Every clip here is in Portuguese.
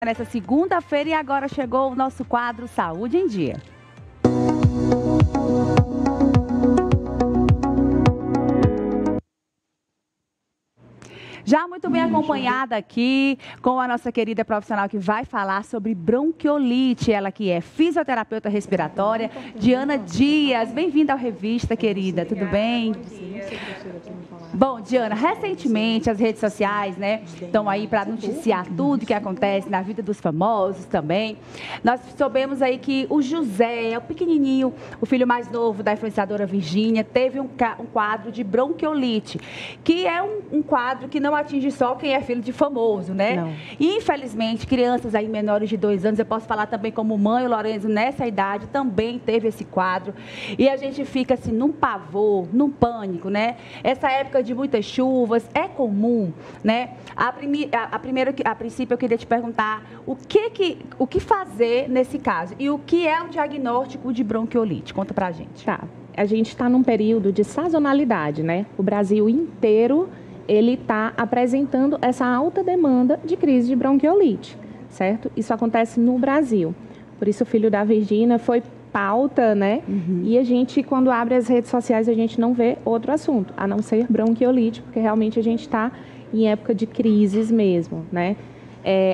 Nessa segunda-feira e agora chegou o nosso quadro Saúde em Dia. Já muito bem acompanhada aqui com a nossa querida profissional que vai falar sobre bronquiolite, ela que é fisioterapeuta respiratória, Diana Dias. Bem-vinda ao Revista, querida, tudo bem? Bom, Diana, recentemente as redes sociais, né, estão aí para noticiar tudo que acontece na vida dos famosos também. Nós soubemos aí que o José, o pequenininho, o filho mais novo da influenciadora Virgínia, teve um quadro de bronquiolite, que é um quadro que não atinge só quem é filho de famoso, né? Não. E, infelizmente, crianças aí menores de 2 anos, eu posso falar também como mãe, o Lorenzo, nessa idade, também teve esse quadro. E a gente fica assim, num pavor, num pânico, né? Essa época de muitas chuvas é comum, né? A princípio, eu queria te perguntar o que fazer nesse caso e o que é o diagnóstico de bronquiolite? Conta pra gente. Tá. A gente está num período de sazonalidade, né? O Brasil inteiro ele está apresentando essa alta demanda de crise de bronquiolite, certo? Isso acontece no Brasil. Por isso o filho da Virgínia foi pauta, né? E a gente, quando abre as redes sociais, a gente não vê outro assunto, a não ser bronquiolite, porque realmente a gente está em época de crises mesmo, né?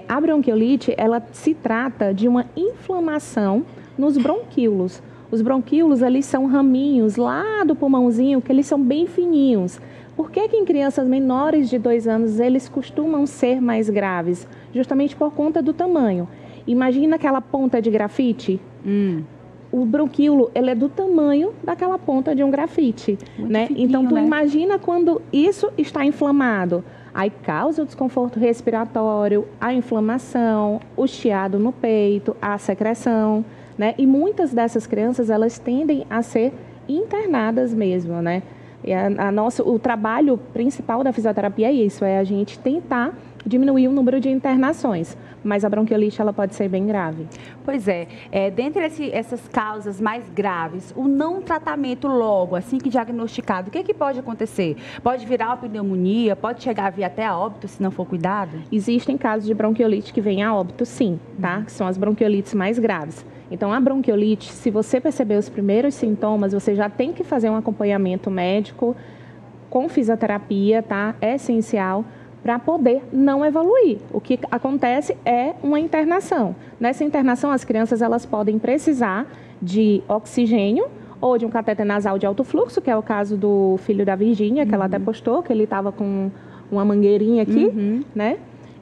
A bronquiolite, ela se trata de uma inflamação nos bronquíolos. Os bronquíolos ali são raminhos lá do pulmãozinho, que eles são bem fininhos. Por que em crianças menores de 2 anos eles costumam ser mais graves? Justamente por conta do tamanho. Imagina aquela ponta de grafite. O bronquíolo, ele é do tamanho daquela ponta de um grafite, né? Então, tu imagina quando isso está inflamado. Aí causa o desconforto respiratório, a inflamação, o chiado no peito, a secreção, né? E muitas dessas crianças, elas tendem a ser internadas mesmo, né? E o trabalho principal da fisioterapia é isso, é a gente tentar diminuir o número de internações, mas a bronquiolite ela pode ser bem grave. Pois é, dentre essas causas mais graves, o não tratamento logo, assim que diagnosticado, o que pode acontecer? Pode virar uma pneumonia, pode chegar a vir até a óbito se não for cuidado? Existem casos de bronquiolite que vêm a óbito, sim, tá? Que são as bronquiolites mais graves. Então, a bronquiolite, se você perceber os primeiros sintomas, você já tem que fazer um acompanhamento médico com fisioterapia, tá? É essencial para poder não evoluir. O que acontece é uma internação. Nessa internação, as crianças elas podem precisar de oxigênio ou de um catéter nasal de alto fluxo, que é o caso do filho da Virgínia, que ela até postou, que ele estava com uma mangueirinha aqui, né?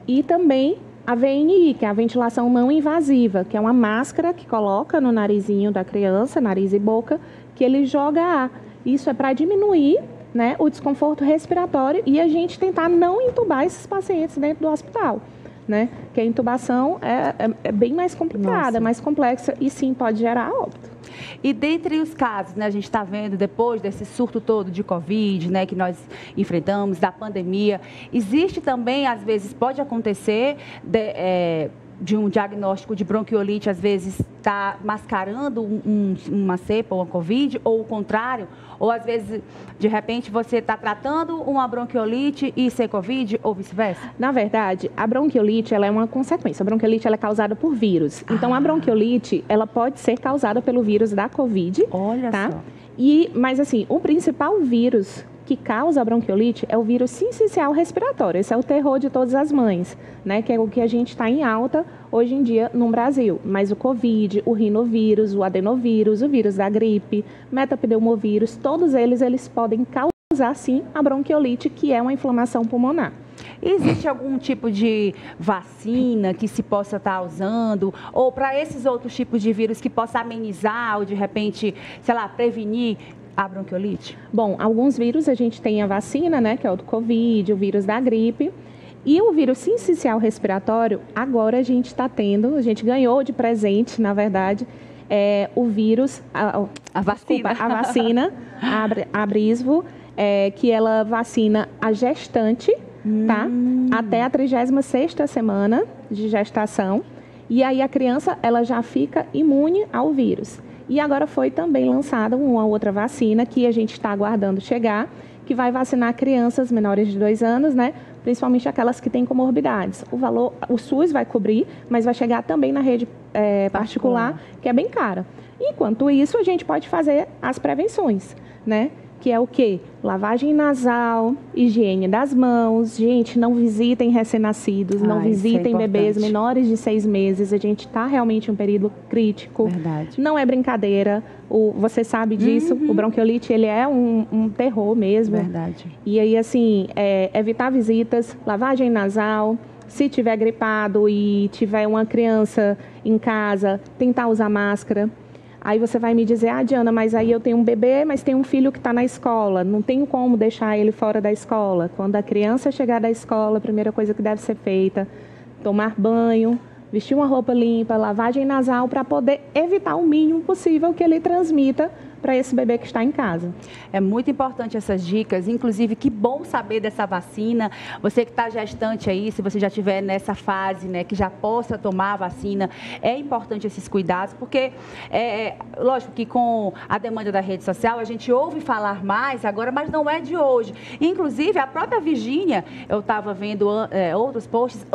E também a VNI, que é a ventilação não invasiva, que é uma máscara que coloca no narizinho da criança, nariz e boca, que ele joga ar. Isso é para diminuir, né, o desconforto respiratório e a gente tentar não entubar esses pacientes dentro do hospital, né? Porque a intubação é bem mais complicada, mais complexa e sim pode gerar óbito. E dentre os casos, né, a gente está vendo depois desse surto todo de Covid, né, que nós enfrentamos, da pandemia, existe também, às vezes, pode acontecer de um diagnóstico de bronquiolite, às vezes está mascarando uma cepa ou uma Covid, ou o contrário, ou às vezes, de repente, você está tratando uma bronquiolite e ser Covid, ou vice-versa? Na verdade, a bronquiolite ela é uma consequência. A bronquiolite ela é causada por vírus. Então, a bronquiolite ela pode ser causada pelo vírus da Covid. Olha só. Mas, assim, o principal vírus que causa a bronquiolite é o vírus sincicial respiratório. Esse é o terror de todas as mães, né? Que é o que a gente está em alta hoje em dia no Brasil. Mas o Covid, o rinovírus, o adenovírus, o vírus da gripe, metapneumovírus, todos eles podem causar, sim, a bronquiolite, que é uma inflamação pulmonar. Existe algum tipo de vacina que se possa estar usando? Ou para esses outros tipos de vírus que possa amenizar ou, de repente, sei lá, prevenir a bronquiolite? Bom, alguns vírus a gente tem a vacina, né, que é o do Covid, o vírus da gripe. E o vírus sincicial respiratório, agora a gente está tendo, a gente ganhou de presente, na verdade, o vírus, a vacina, a Brisvo, que ela vacina a gestante, tá? Até a 36ª semana de gestação. E aí a criança, ela já fica imune ao vírus. E agora foi também lançada uma outra vacina que a gente está aguardando chegar, que vai vacinar crianças menores de 2 anos, né, principalmente aquelas que têm comorbidades. O valor, o SUS vai cobrir, mas vai chegar também na rede particular, que é bem cara. Enquanto isso, a gente pode fazer as prevenções, né? Que é o quê? Lavagem nasal, higiene das mãos. Gente, não visitem recém-nascidos, não visitem bebês menores de 6 meses. A gente está realmente em um período crítico. Verdade. Não é brincadeira. Você sabe disso. O bronquiolite, ele é um terror mesmo. Verdade. E aí, assim, evitar visitas, lavagem nasal. Se tiver gripado e tiver uma criança em casa, tentar usar máscara. Aí você vai me dizer, Diana, mas aí eu tenho um bebê, mas tenho um filho que está na escola. Não tenho como deixar ele fora da escola. Quando a criança chegar da escola, a primeira coisa que deve ser feita, tomar banho, vestir uma roupa limpa, lavagem nasal, para poder evitar o mínimo possível que ele transmita para esse bebê que está em casa. É muito importante essas dicas, inclusive que bom saber dessa vacina. Você que está gestante aí, se você já estiver nessa fase, né, que já possa tomar a vacina, é importante esses cuidados, porque lógico que com a demanda da rede social, a gente ouve falar mais agora, mas não é de hoje. Inclusive, a própria Virgínia, eu estava vendo outros posts,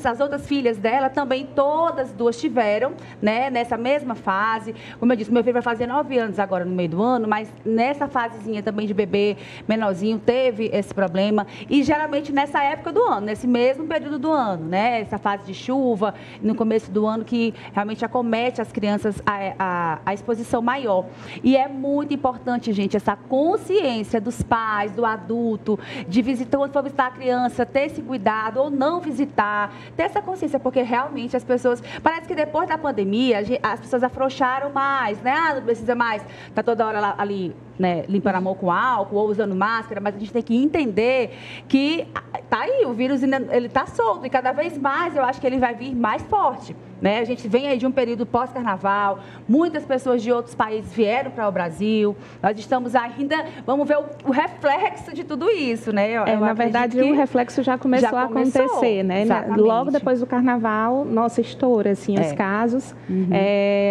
as outras filhas dela também, todas duas tiveram, né, nessa mesma fase. Como eu disse, meu filho vai fazer 9 anos agora, no meio do ano, mas nessa fasezinha também de bebê menorzinho teve esse problema, e geralmente nessa época do ano, nesse mesmo período do ano, né, essa fase de chuva, no começo do ano, que realmente acomete as crianças a exposição maior. E é muito importante, gente, essa consciência dos pais, do adulto, de visitar, quando for visitar a criança, ter esse cuidado ou não visitar, ter essa consciência, porque realmente as pessoas, parece que depois da pandemia, as pessoas afrouxaram mais, né, não precisa mais tá toda hora ali, né, limpando a mão com álcool ou usando máscara, mas a gente tem que entender que tá aí, o vírus ele tá solto, e cada vez mais eu acho que ele vai vir mais forte, né? A gente vem aí de um período pós-carnaval, muitas pessoas de outros países vieram para o Brasil, nós estamos ainda, vamos ver o reflexo de tudo isso, né? Na verdade, o reflexo já começou a acontecer, né? Exatamente. Logo depois do carnaval, nossa, estoura, assim, os casos.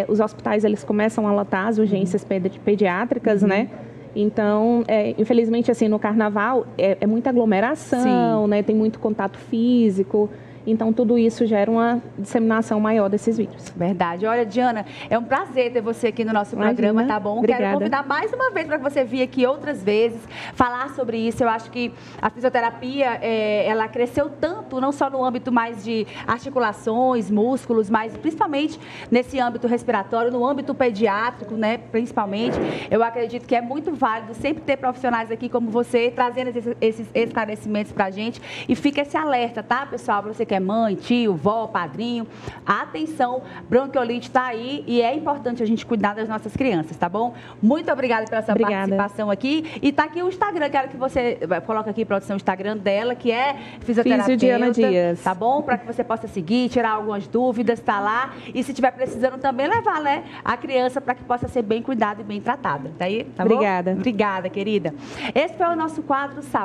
Os hospitais, eles começam a lotar as urgências pediátricas, né? Então, infelizmente, assim, no carnaval é muita aglomeração, né? Tem muito contato físico. Então, tudo isso gera uma disseminação maior desses vírus. Verdade. Olha, Diana, é um prazer ter você aqui no nosso programa, tá bom? Obrigada. Quero convidar mais uma vez para que você vir aqui outras vezes, falar sobre isso. Eu acho que a fisioterapia, ela cresceu tanto, não só no âmbito mais de articulações, músculos, mas principalmente nesse âmbito respiratório, no âmbito pediátrico, né? Principalmente. Eu acredito que é muito válido sempre ter profissionais aqui como você, trazendo esses esclarecimentos para a gente. E fica esse alerta, tá, pessoal? Para você que é mãe, tio, vó, padrinho, atenção, bronquiolite está aí e é importante a gente cuidar das nossas crianças, tá bom? Muito obrigada pela sua participação aqui. E tá aqui o Instagram, quero que você coloque aqui, produção, o Instagram dela, que é fisioterapeuta, Diana Dias. Tá bom? Para que você possa seguir, tirar algumas dúvidas, tá lá. E se tiver precisando também levar, né, a criança para que possa ser bem cuidada e bem tratada. Tá aí? Tá bom? Obrigada. Obrigada, querida. Esse foi o nosso quadro Saúde.